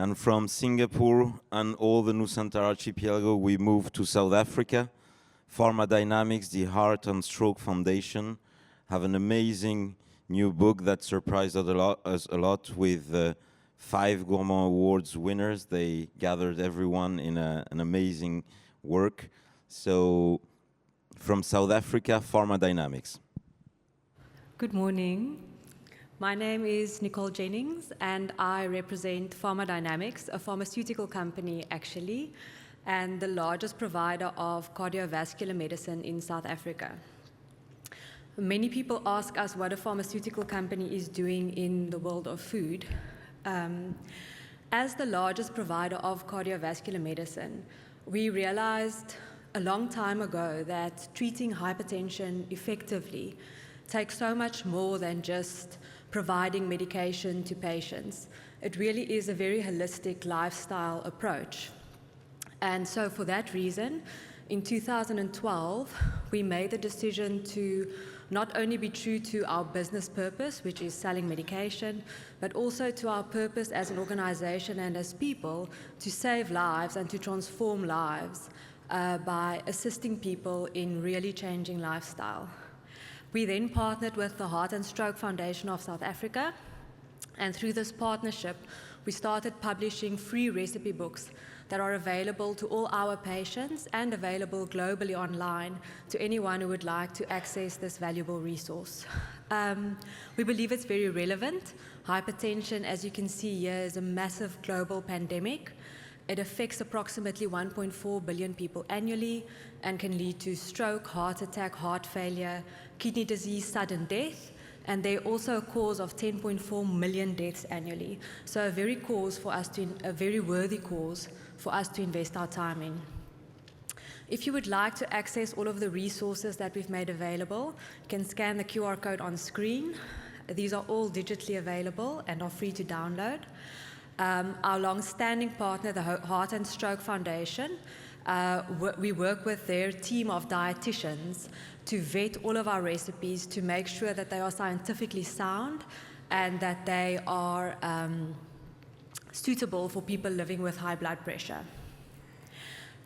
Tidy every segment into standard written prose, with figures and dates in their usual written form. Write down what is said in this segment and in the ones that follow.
And from Singapore and all the Nusantara archipelago, we moved to South Africa. Pharmadynamics, the Heart and Stroke Foundation, have an amazing new book that surprised us a lot with 5 Gourmand Awards winners. They gathered everyone in an amazing work. So from South Africa, Pharmadynamics. Good morning. My name is Nicole Jennings, and I represent Pharmadynamics, a pharmaceutical company actually, and the largest provider of cardiovascular medicine in South Africa. Many people ask us what a pharmaceutical company is doing in the world of food. As the largest provider of cardiovascular medicine, we realized a long time ago that treating hypertension effectively takes so much more than just providing medication to patients. It really is a very holistic lifestyle approach. And so for that reason, in 2012, we made the decision to not only be true to our business purpose, which is selling medication, but also to our purpose as an organization and as people to save lives and to transform lives by assisting people in really changing lifestyle. We then partnered with the Heart and Stroke Foundation of South Africa, and through this partnership, we started publishing free recipe books that are available to all our patients and available globally online to anyone who would like to access this valuable resource. We believe it's very relevant. Hypertension, as you can see here, is a massive global pandemic. It affects approximately 1.4 billion people annually and can lead to stroke, heart attack, heart failure, kidney disease, sudden death, and they're also a cause of 10.4 million deaths annually. So a very worthy cause for us to invest our time in. If you would like to access all of the resources that we've made available, you can scan the QR code on screen. These are all digitally available and are free to download. Our long-standing partner, the Heart and Stroke Foundation, we work with their team of dietitians to vet all of our recipes to make sure that they are scientifically sound and that they are suitable for people living with high blood pressure.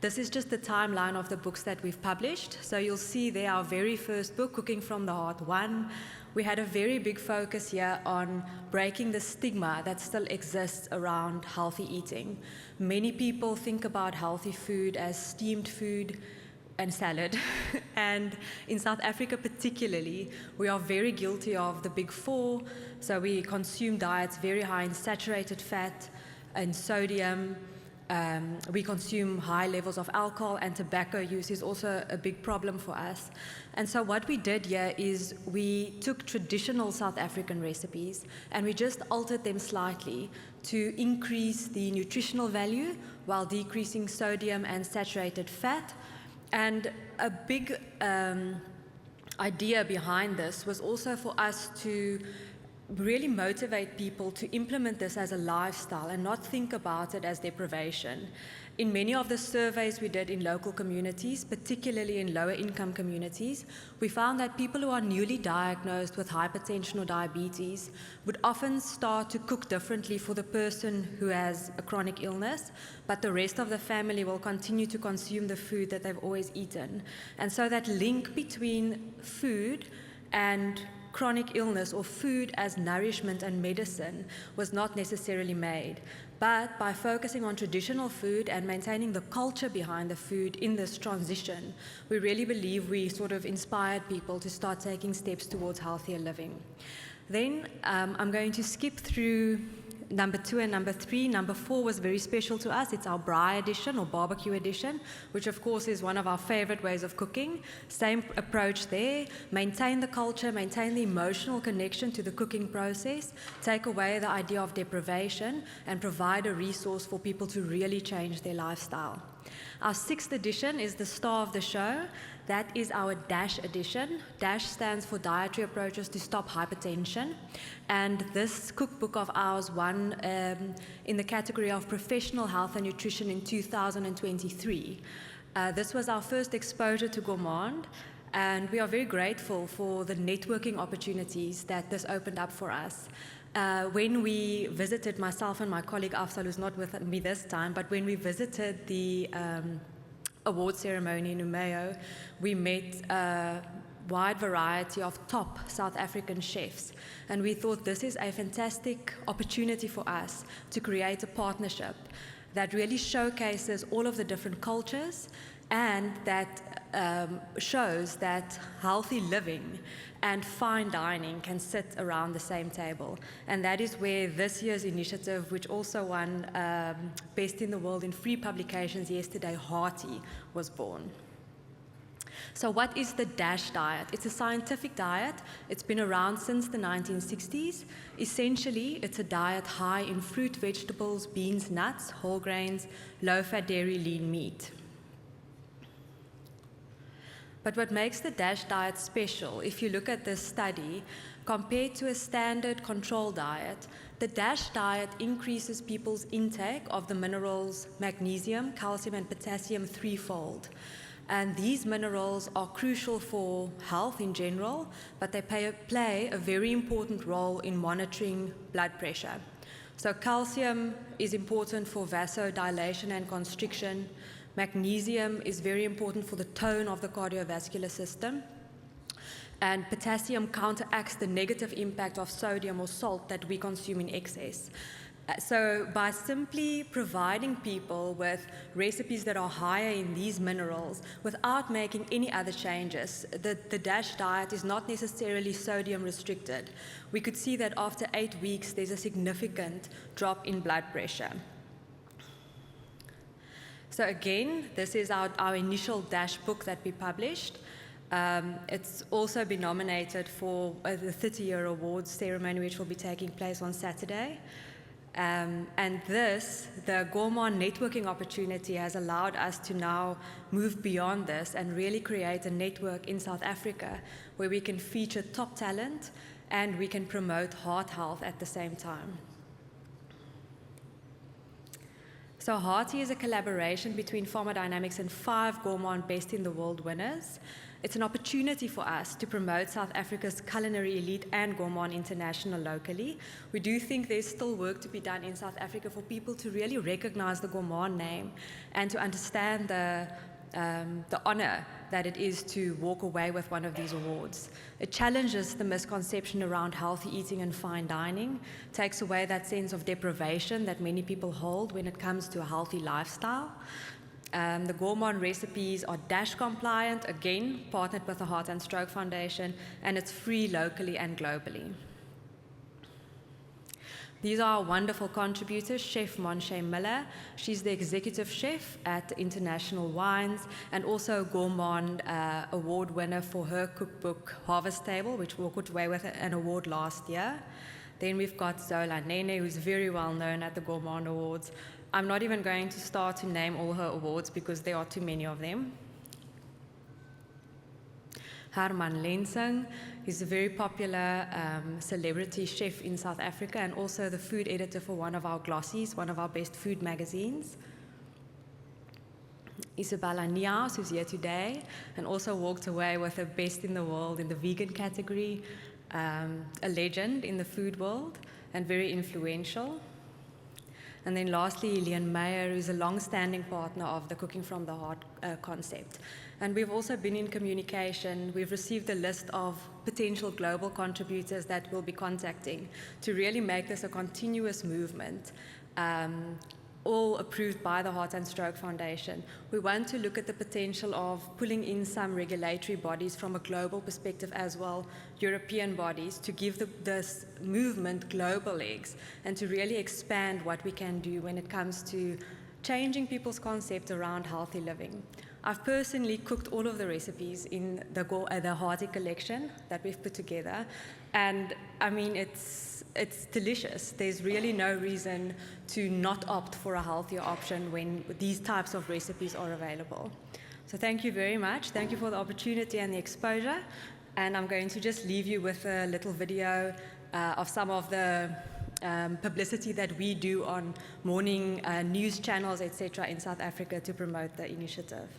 This is just the timeline of the books that we've published. So you'll see there our very first book, Cooking from the Heart 1. We had a very big focus here on breaking the stigma that still exists around healthy eating. Many people think about healthy food as steamed food and salad. And in South Africa particularly, we are very guilty of the big 4. So we consume diets very high in saturated fat and sodium. We consume high levels of alcohol, and tobacco use is also a big problem for us. And so what we did here is we took traditional South African recipes and we just altered them slightly to increase the nutritional value while decreasing sodium and saturated fat. And a big idea behind this was also for us to really motivate people to implement this as a lifestyle and not think about it as deprivation. In many of the surveys we did in local communities, particularly in lower income communities, we found that people who are newly diagnosed with hypertension or diabetes would often start to cook differently for the person who has a chronic illness, but the rest of the family will continue to consume the food that they've always eaten. And so that link between food and chronic illness, or food as nourishment and medicine, was not necessarily made. But by focusing on traditional food and maintaining the culture behind the food in this transition, we really believe we sort of inspired people to start taking steps towards healthier living. Then I'm going to skip through number 2 and number 3. Number 4 was very special to us. It's our braai edition or barbecue edition, which of course is one of our favorite ways of cooking. Same approach there. Maintain the culture, maintain the emotional connection to the cooking process, take away the idea of deprivation, and provide a resource for people to really change their lifestyle. Our 6th edition is the star of the show. That is our DASH edition. DASH stands for Dietary Approaches to Stop Hypertension. And this cookbook of ours won in the category of Professional Health and Nutrition in 2023. This was our first exposure to Gourmand, and we are very grateful for the networking opportunities that this opened up for us. When we visited, myself and my colleague Afsal, who's not with me this time, but when we visited the award ceremony in Umeå, we met a wide variety of top South African chefs. And we thought this is a fantastic opportunity for us to create a partnership that really showcases all of the different cultures and that shows that healthy living and fine dining can sit around the same table. And that is where this year's initiative, which also won Best in the World in free publications yesterday, Hearty, was born. So what is the DASH diet? It's a scientific diet. It's been around since the 1960s. Essentially, it's a diet high in fruit, vegetables, beans, nuts, whole grains, low-fat dairy, lean meat. But what makes the DASH diet special, if you look at this study, compared to a standard control diet, the DASH diet increases people's intake of the minerals magnesium, calcium, and potassium threefold. And these minerals are crucial for health in general, but they play a very important role in monitoring blood pressure. So calcium is important for vasodilation and constriction. Magnesium is very important for the tone of the cardiovascular system. And potassium counteracts the negative impact of sodium or salt that we consume in excess. So by simply providing people with recipes that are higher in these minerals without making any other changes, the DASH diet is not necessarily sodium restricted. We could see that after 8 weeks, there's a significant drop in blood pressure. So again, this is our initial DASH book that we published. It's also been nominated for the 30-year awards ceremony, which will be taking place on Saturday. And the Gourmand networking opportunity has allowed us to now move beyond this and really create a network in South Africa where we can feature top talent and we can promote heart health at the same time. So Hearty is a collaboration between Pharmacodynamics and 5 Gourmand Best in the World winners. It's an opportunity for us to promote South Africa's culinary elite and Gourmand International locally. We do think there's still work to be done in South Africa for people to really recognize the Gourmand name and to understand the honor that it is to walk away with one of these awards. It challenges the misconception around healthy eating and fine dining, takes away that sense of deprivation that many people hold when it comes to a healthy lifestyle. The Gourmand recipes are DASH compliant, again, partnered with the Heart and Stroke Foundation, and it's free locally and globally. These are our wonderful contributors, Chef Monche Miller. She's the executive chef at International Wines and also a Gourmand award winner for her cookbook, Harvest Table, which walked away with an award last year. Then we've got Zola Nene, who's very well known at the Gourmand Awards. I'm not even going to start to name all her awards because there are too many of them. Herman Lensing is a very popular celebrity chef in South Africa and also the food editor for one of our glossies, one of our best food magazines. Isabella Nias, who's here today, and also walked away with a Best in the World in the vegan category, a legend in the food world and very influential. And then lastly, Leon Meyer, who's a long-standing partner of the Cooking from the Heart concept. And we've also been in communication. We've received a list of potential global contributors that we'll be contacting to really make this a continuous movement, all approved by the Heart and Stroke Foundation. We want to look at the potential of pulling in some regulatory bodies from a global perspective as well, European bodies, to give this movement global legs and to really expand what we can do when it comes to changing people's concept around healthy living. I've personally cooked all of the recipes in the Hearty collection that we've put together, and I mean, it's delicious. There's really no reason to not opt for a healthier option when these types of recipes are available. So thank you very much. Thank you for the opportunity and the exposure, and I'm going to just leave you with a little video of some of the publicity that we do on morning news channels, etc., in South Africa to promote the initiative.